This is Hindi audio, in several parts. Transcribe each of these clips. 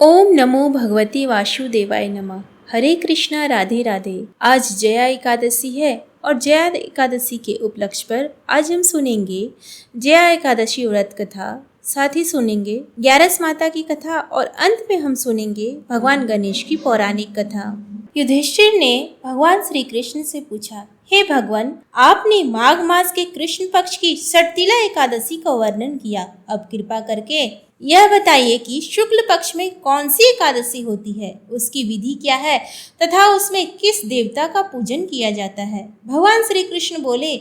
ओम नमो भगवती वासुदेवाय नमः। हरे कृष्णा, राधे राधे। आज जया एकादशी है और जया एकादशी के उपलक्ष्य पर आज हम सुनेंगे जया एकादशी व्रत कथा, साथ ही सुनेंगे 11 माता की कथा और अंत में हम सुनेंगे भगवान गणेश की पौराणिक कथा। युधिष्ठिर ने भगवान श्री कृष्ण से पूछा, हे भगवान, आपने माघ मास के कृष्ण पक्ष की षटतिला एकादशी का वर्णन किया। अब कृपा करके यह बताइए कि शुक्ल पक्ष में कौन सी एकादशी होती है, उसकी विधि क्या है तथा उसमें किस देवता का पूजन किया जाता है। भगवान श्री कृष्ण बोले,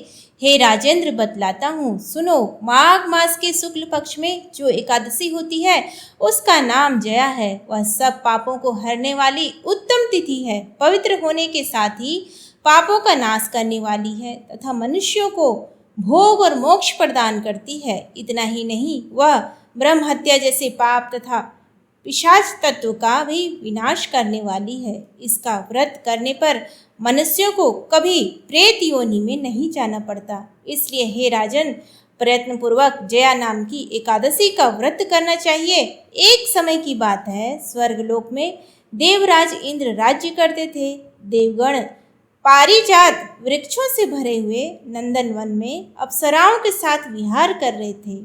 हे राजेंद्र, बतलाता हूँ, सुनो। माघ मास के शुक्ल पक्ष में जो एकादशी होती है उसका नाम जया है। वह सब पापों को हरने वाली उत्तम तिथि है, पवित्र होने के साथ ही पापों का नाश करने वाली है तथा मनुष्यों को भोग और मोक्ष प्रदान करती है। इतना ही नहीं, वह ब्रह्म हत्या जैसे पाप तथा पिशाच तत्व का भी विनाश करने वाली है। इसका व्रत करने पर मनुष्यों को कभी प्रेत योनि में नहीं जाना पड़ता। इसलिए हे राजन, प्रयत्न पूर्वक जया नाम की एकादशी का व्रत करना चाहिए। एक समय की बात है, स्वर्गलोक में देवराज इंद्र राज्य करते थे। देवगण पारिजात वृक्षों से भरे हुए नंदनवन में अप्सराओं के साथ विहार कर रहे थे।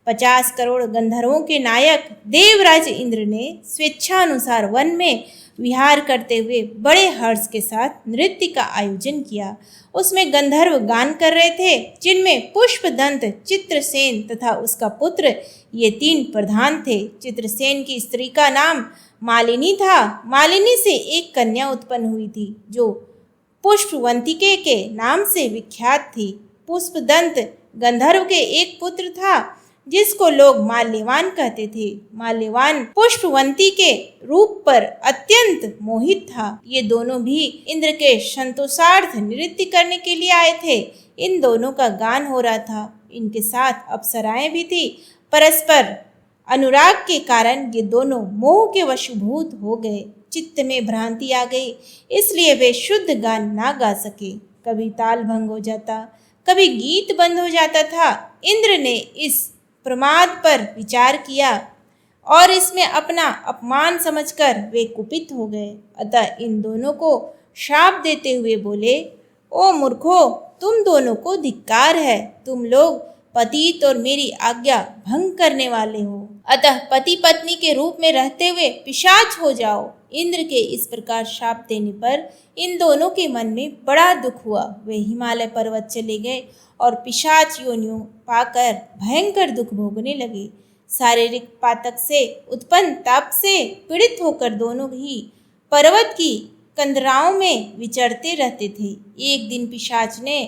50 करोड़ गंधर्वों के नायक देवराज इंद्र ने स्वेच्छानुसार वन में विहार करते हुए बड़े हर्ष के साथ नृत्य का आयोजन किया। उसमें गंधर्व गान कर रहे थे, जिनमें पुष्पदंत, चित्रसेन तथा उसका पुत्र, ये 3 प्रधान थे। चित्रसेन की स्त्री का नाम मालिनी था। मालिनी से एक कन्या उत्पन्न हुई थी जो पुष्पवंतिके के नाम से विख्यात थी। पुष्पदंत गंधर्व के एक पुत्र था जिसको लोग माल्यवान कहते थे। माल्यवान पुष्पवंती के रूप पर अत्यंत मोहित था। ये दोनों भी इंद्र के संतोषार्थ नृत्य करने के लिए आए थे। इन दोनों का गान हो रहा था। इनके साथ अप्सराएं भी थी। परस्पर अनुराग के कारण ये दोनों मोह के वशीभूत हो गए। चित्त में भ्रांति आ गई, इसलिए वे शुद्ध गान ना गा सके। कभी ताल भंग हो जाता, कभी गीत बंद हो जाता था। इंद्र ने इस प्रमाद पर विचार किया और इसमें अपना अपमान समझकर वे कुपित हो गए। अतः इन दोनों को शाप देते हुए बोले, ओ मूर्खो, तुम दोनों को धिक्कार है। तुम लोग पतित और मेरी आज्ञा भंग करने वाले हो। अतः पति पत्नी के रूप में रहते हुए पिशाच हो जाओ। इंद्र के इस प्रकार शाप देने पर इन दोनों के मन में बड़ा दुख हुआ। वे हिमालय पर्वत चले गए और पिशाच योनियों पाकर भयंकर दुख भोगने लगे। शारीरिक पातक से उत्पन्न ताप से पीड़ित होकर दोनों ही पर्वत की कंदराओं में विचरते रहते थे। एक दिन पिशाच ने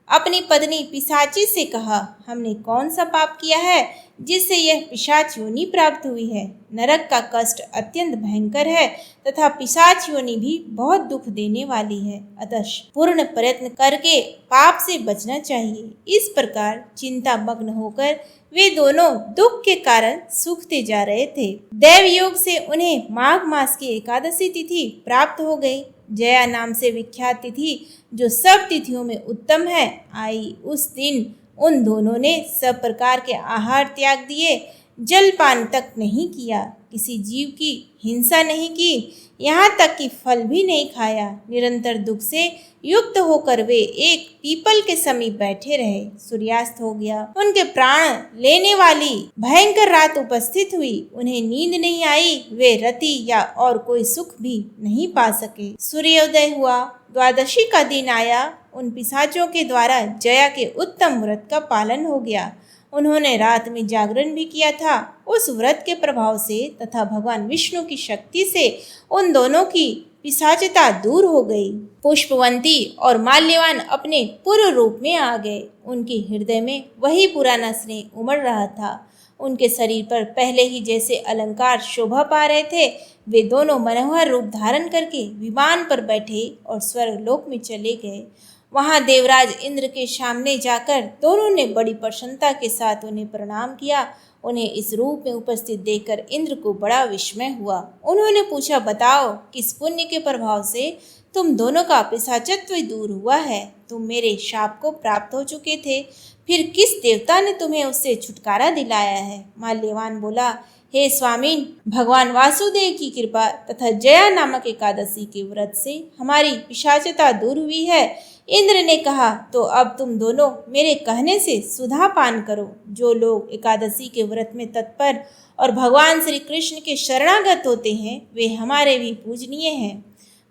अपनी पत्नी पिशाची से कहा, हमने कौन सा पाप किया है जिससे यह पिशाच योनि प्राप्त हुई है। नरक का कष्ट अत्यंत भयंकर है तथा पिशाच योनि भी बहुत दुख देने वाली है। अतः पूर्ण प्रयत्न करके पाप से बचना चाहिए। इस प्रकार चिंता मग्न होकर वे दोनों दुख के कारण सूखते जा रहे थे। दैव योग से उन्हें माघ मास की एकादशी तिथि प्राप्त हो गई। जया नाम से विख्यात तिथि, जो सब तिथियों में उत्तम है, आई। उस दिन उन दोनों ने सब प्रकार के आहार त्याग दिए, जलपान तक नहीं किया, किसी जीव की हिंसा नहीं की, यहाँ तक कि फल भी नहीं खाया। निरंतर दुख से युक्त होकर वे एक पीपल के समीप बैठे रहे। सूर्यास्त हो गया। उनके प्राण लेने वाली भयंकर रात उपस्थित हुई। उन्हें नींद नहीं आई। वे रति या और कोई सुख भी नहीं पा सके। सूर्योदय हुआ। द्वादशी का दिन आया। उन पिशाचों के द्वारा जया के उत्तम व्रत का पालन हो गया। उन्होंने रात में जागरण भी किया था। उस व्रत के प्रभाव से तथा भगवान विष्णु की शक्ति से उन दोनों की पिशाचता दूर हो गई। पुष्पवंती और माल्यवान अपने पूर्व रूप में आ गए। उनके हृदय में वही पुराना स्नेह उमड़ रहा था। उनके शरीर पर पहले ही जैसे अलंकार शोभा पा रहे थे। वे दोनों मनोहर रूप धारण करके विमान पर बैठे और स्वर्गलोक में चले गए। वहां देवराज इंद्र के सामने जाकर दोनों ने बड़ी प्रसन्नता के साथ उन्हें प्रणाम किया। उन्हें इस रूप में उपस्थित देखकर इंद्र को बड़ा विस्मय हुआ। उन्होंने पूछा, बताओ, किस पुण्य के प्रभाव से तुम दोनों का पिशाचत्व दूर हुआ है? तुम मेरे शाप को प्राप्त हो चुके थे, फिर किस देवता ने तुम्हें उससे छुटकारा दिलाया है? माल्यवान बोला, हे स्वामीन, भगवान वासुदेव की कृपा तथा जया नामक एकादशी के व्रत से हमारी पिशाचता दूर हुई है। इंद्र ने कहा, तो अब तुम दोनों मेरे कहने से सुधा पान करो। जो लोग एकादशी के व्रत में तत्पर और भगवान श्री कृष्ण के शरणागत होते हैं वे हमारे भी पूजनीय हैं।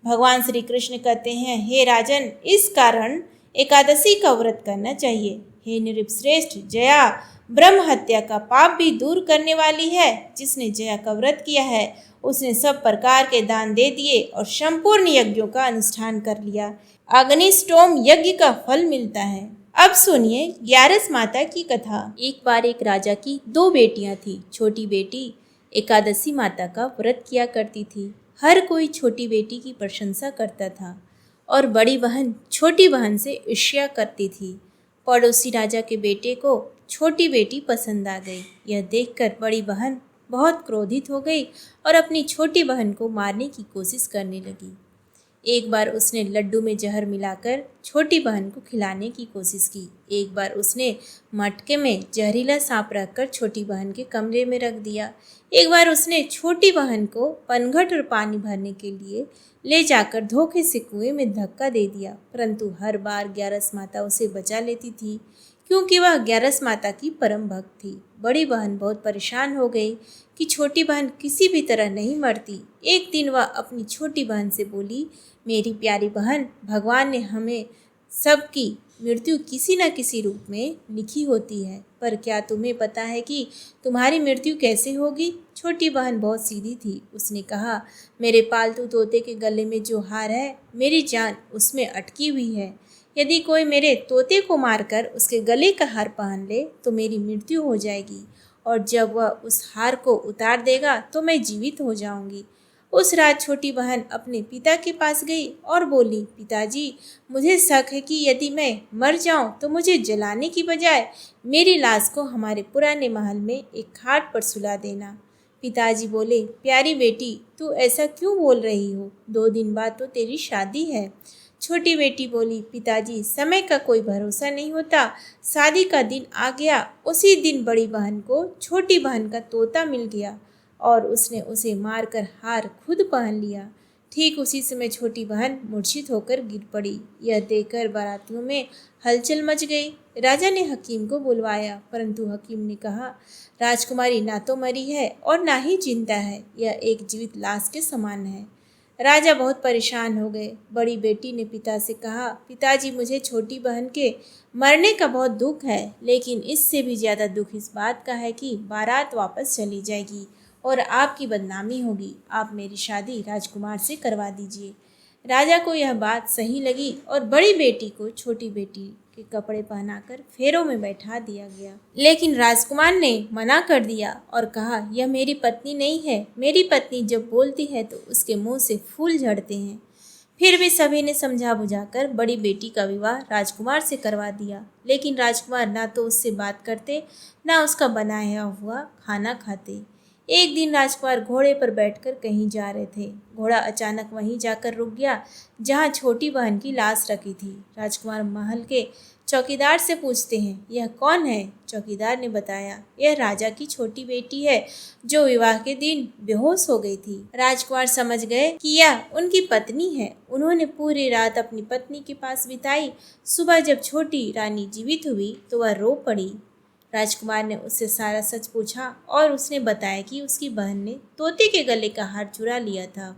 भगवान श्री कृष्ण कहते हैं, हे राजन, इस कारण एकादशी का व्रत करना चाहिए। हे नृपश्रेष्ठ, जया ब्रह्म हत्या का पाप भी दूर करने वाली है। जिसने जया का व्रत किया है उसने सब प्रकार के दान दे दिए और संपूर्ण यज्ञों का अनुष्ठान कर लिया। अग्निष्टोम यज्ञ का फल मिलता है। अब सुनिए ग्यारस माता की कथा। एक बार एक राजा की 2 बेटियां थी। छोटी बेटी एकादशी माता का व्रत किया करती थी। हर कोई छोटी बेटी की प्रशंसा करता था और बड़ी बहन छोटी बहन से ईर्ष्या करती थी। पड़ोसी राजा के बेटे को छोटी बेटी पसंद आ गई। यह देखकर बड़ी बहन बहुत क्रोधित हो गई और अपनी छोटी बहन को मारने की कोशिश करने लगी। एक बार उसने लड्डू में जहर मिलाकर छोटी बहन को खिलाने की कोशिश की। एक बार उसने मटके में जहरीला सांप रखकर छोटी बहन के कमरे में रख दिया। एक बार उसने छोटी बहन को पनघट और पानी भरने के लिए ले जाकर धोखे से कुएं में धक्का दे दिया, परंतु हर बार ग्यारस माता उसे बचा लेती थी क्योंकि वह ग्यारस माता की परम भक्त थी। बड़ी बहन बहुत परेशान हो गई कि छोटी बहन किसी भी तरह नहीं मरती। एक दिन वह अपनी छोटी बहन से बोली, मेरी प्यारी बहन, भगवान ने हमें सबकी मृत्यु किसी न किसी रूप में लिखी होती है, पर क्या तुम्हें पता है कि तुम्हारी मृत्यु कैसे होगी? छोटी बहन बहुत सीधी थी। उसने कहा, मेरे पालतू तोते के गले में जो हार है, मेरी जान उसमें अटकी हुई है। यदि कोई मेरे तोते को मारकर उसके गले का हार पहन ले तो मेरी मृत्यु हो जाएगी, और जब वह उस हार को उतार देगा तो मैं जीवित हो जाऊंगी। उस रात छोटी बहन अपने पिता के पास गई और बोली, पिताजी, मुझे शक है कि यदि मैं मर जाऊं तो मुझे जलाने की बजाय मेरी लाश को हमारे पुराने महल में एक खाट पर सुला देना। पिताजी बोले, प्यारी बेटी, तू ऐसा क्यों बोल रही हो? 2 दिन बाद तो तेरी शादी है। छोटी बेटी बोली, पिताजी, समय का कोई भरोसा नहीं होता। शादी का दिन आ गया। उसी दिन बड़ी बहन को छोटी बहन का तोता मिल गया और उसने उसे मारकर हार खुद पहन लिया। ठीक उसी समय छोटी बहन मूर्छित होकर गिर पड़ी। यह देखकर बारातियों में हलचल मच गई। राजा ने हकीम को बुलवाया, परंतु हकीम ने कहा, राजकुमारी ना तो मरी है और ना ही जिंदा है, यह एक जीवित लाश के समान है। राजा बहुत परेशान हो गए। बड़ी बेटी ने पिता से कहा, पिताजी, मुझे छोटी बहन के मरने का बहुत दुख है, लेकिन इससे भी ज़्यादा दुख इस बात का है कि बारात वापस चली जाएगी और आपकी बदनामी होगी। आप मेरी शादी राजकुमार से करवा दीजिए। राजा को यह बात सही लगी और बड़ी बेटी को छोटी बेटी के कपड़े पहनाकर फेरों में बैठा दिया गया। लेकिन राजकुमार ने मना कर दिया और कहा, यह मेरी पत्नी नहीं है। मेरी पत्नी जब बोलती है तो उसके मुंह से फूल झड़ते हैं। फिर भी सभी ने समझा बुझाकर बड़ी बेटी का विवाह राजकुमार से करवा दिया, लेकिन राजकुमार ना तो उससे बात करते ना उसका बनाया हुआ खाना खाते। एक दिन राजकुमार घोड़े पर बैठकर कहीं जा रहे थे। घोड़ा अचानक वहीं जाकर रुक गया जहां छोटी बहन की लाश रखी थी। राजकुमार महल के चौकीदार से पूछते हैं, यह कौन है? चौकीदार ने बताया, यह राजा की छोटी बेटी है जो विवाह के दिन बेहोश हो गई थी। राजकुमार समझ गए कि यह उनकी पत्नी है। उन्होंने पूरी रात अपनी पत्नी के पास बिताई। सुबह जब छोटी रानी जीवित हुई तो वह रो पड़ी। राजकुमार ने उससे सारा सच पूछा और उसने बताया कि उसकी बहन ने तोते के गले का हार चुरा लिया था।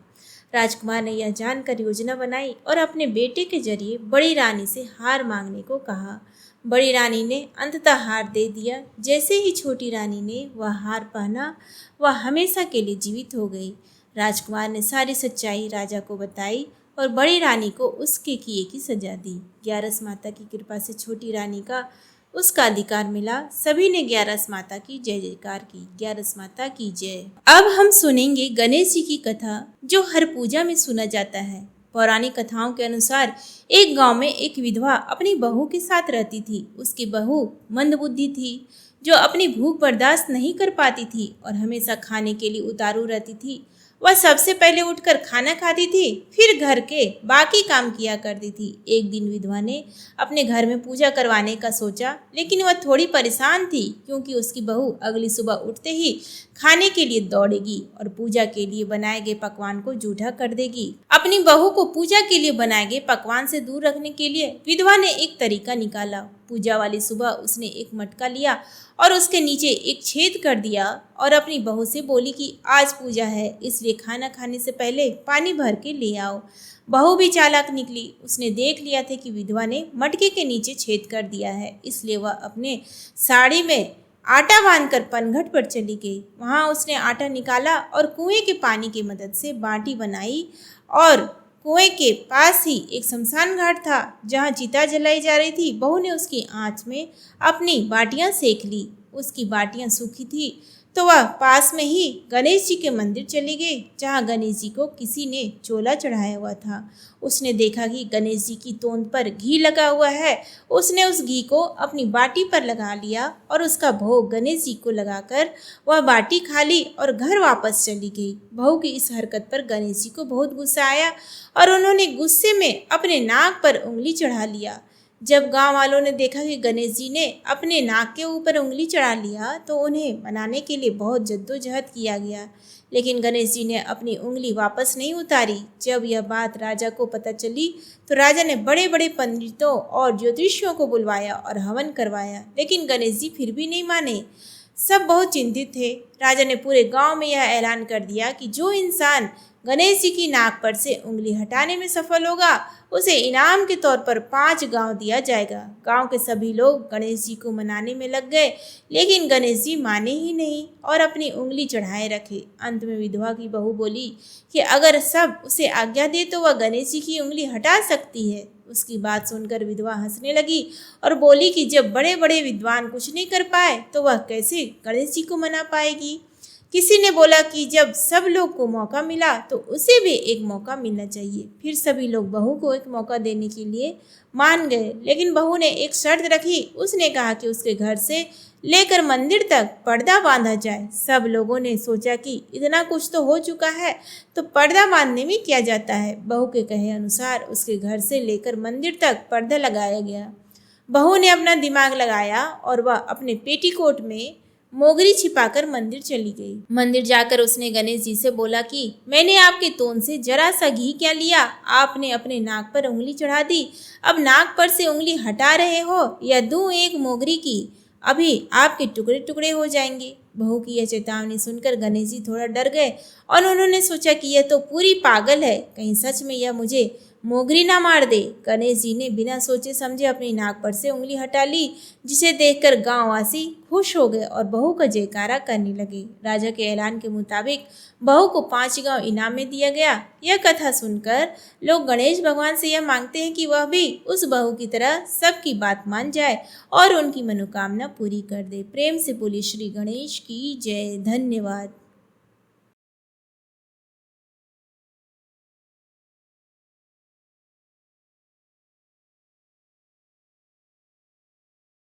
राजकुमार ने यह जानकर योजना बनाई और अपने बेटे के जरिए बड़ी रानी से हार मांगने को कहा। बड़ी रानी ने अंततः हार दे दिया। जैसे ही छोटी रानी ने वह हार पहना, वह हमेशा के लिए जीवित हो गई। राजकुमार ने सारी सच्चाई राजा को बताई और बड़ी रानी को उसके किए की सजा दी। ग्यारस माता की कृपा से छोटी रानी का उसका अधिकार मिला। सभी ने ग्यारस माता की जय जयकार की। ग्यारस माता की जय। अब हम सुनेंगे गणेश जी की कथा, जो हर पूजा में सुना जाता है। पौराणिक कथाओं के अनुसार एक गांव में एक विधवा अपनी बहू के साथ रहती थी। उसकी बहू मंदबुद्धि थी, जो अपनी भूख बर्दाश्त नहीं कर पाती थी और हमेशा खाने के लिए उतारू रहती थी। वह सबसे पहले उठकर खाना खाती थी, फिर घर के बाकी काम किया करती थी। एक दिन विधवा ने अपने घर में पूजा करवाने का सोचा, लेकिन वह थोड़ी परेशान थी क्योंकि उसकी बहू अगली सुबह उठते ही खाने के लिए दौड़ेगी और पूजा के लिए बनाए गए पकवान को जूठा कर देगी। अपनी बहू को पूजा के लिए बनाए गए पकवान से दूर रखने के लिए विधवा ने एक तरीका निकाला। पूजा वाली सुबह उसने एक मटका लिया और उसके नीचे एक छेद कर दिया और अपनी बहू से बोली कि आज पूजा है, इसलिए खाना खाने से पहले पानी भर के ले आओ। बहू भी चालाक निकली। उसने देख लिया था कि विधवा ने मटके के नीचे छेद कर दिया है, इसलिए वह अपने साड़ी में आटा बांधकर पनघट पर चली गई। वहां उसने आटा निकाला और कुएं के पानी की मदद से बाटी बनाई और कुएं के पास ही एक शमशान घाट था जहां चिता जलाई जा रही थी। बहू ने उसकी आंच में अपनी बाटियां सेक ली। उसकी बाटियां सूखी थी तो वह पास में ही गणेश जी के मंदिर चली गई जहां गणेश जी को किसी ने चोला चढ़ाया हुआ था। उसने देखा कि गणेश जी की तोंद पर घी लगा हुआ है। उसने उस घी को अपनी बाटी पर लगा लिया और उसका भोग गणेश जी को लगाकर वह बाटी खा ली और घर वापस चली गई। बहू की इस हरकत पर गणेश जी को बहुत गुस्सा आया और उन्होंने गुस्से में अपने नाक पर उंगली चढ़ा लिया। जब गांव वालों ने देखा कि गणेश जी ने अपने नाक के ऊपर उंगली चढ़ा लिया तो उन्हें मनाने के लिए बहुत जद्दोजहद किया गया, लेकिन गणेश जी ने अपनी उंगली वापस नहीं उतारी। जब यह बात राजा को पता चली तो राजा ने बड़े बड़े पंडितों और ज्योतिषियों को बुलवाया और हवन करवाया, लेकिन गणेश जी फिर भी नहीं माने। सब बहुत चिंतित थे। राजा ने पूरे गांव में यह ऐलान कर दिया कि जो इंसान गणेश जी की नाक पर से उंगली हटाने में सफल होगा उसे इनाम के तौर पर 5 गांव दिया जाएगा। गांव के सभी लोग गणेश जी को मनाने में लग गए, लेकिन गणेश जी माने ही नहीं और अपनी उंगली चढ़ाए रखे। अंत में विधवा की बहू बोली कि अगर सब उसे आज्ञा दे तो वह गणेश जी की उंगली हटा सकती है। उसकी बात सुनकर विधवा हंसने लगी और बोली कि जब बड़े बड़े विद्वान कुछ नहीं कर पाए तो वह कैसे गणेश जी को मना पाएगी। किसी ने बोला कि जब सब लोग को मौका मिला तो उसे भी एक मौका मिलना चाहिए। फिर सभी लोग बहू को एक मौका देने के लिए मान गए, लेकिन बहू ने एक शर्त रखी। उसने कहा कि उसके घर से लेकर मंदिर तक पर्दा बांधा जाए। सब लोगों ने सोचा कि इतना कुछ तो हो चुका है तो पर्दा बांधने में क्या जाता है। बहू के कहे अनुसार उसके घर से लेकर मंदिर तक पर्दा लगाया गया। बहू ने अपना दिमाग लगाया और वह अपने पेटीकोट में मोगरी छिपाकर मंदिर चली गई। मंदिर जाकर उसने गणेश जी से बोला कि मैंने आपके तोन से जरा सा घी क्या लिया, आपने अपने नाक पर उंगली चढ़ा दी। अब नाक पर से उंगली हटा रहे हो या दूं एक मोगरी की, अभी आपके टुकड़े टुकड़े हो जाएंगे। बहू की यह चेतावनी सुनकर गणेश जी थोड़ा डर गए और उन्होंने सोचा कि यह तो पूरी पागल है, कहीं सच में यह मुझे मोगरी ना मार दे। गणेश जी ने बिना सोचे समझे अपनी नाक पर से उंगली हटा ली, जिसे देखकर गांववासी खुश हो गए और बहू का जयकारा करने लगे। राजा के ऐलान के मुताबिक बहू को 5 गांव इनाम में दिया गया। यह कथा सुनकर लोग गणेश भगवान से यह मांगते हैं कि वह भी उस बहू की तरह सबकी बात मान जाए और उनकी मनोकामना पूरी कर दे। प्रेम से बोली श्री गणेश की जय। धन्यवाद।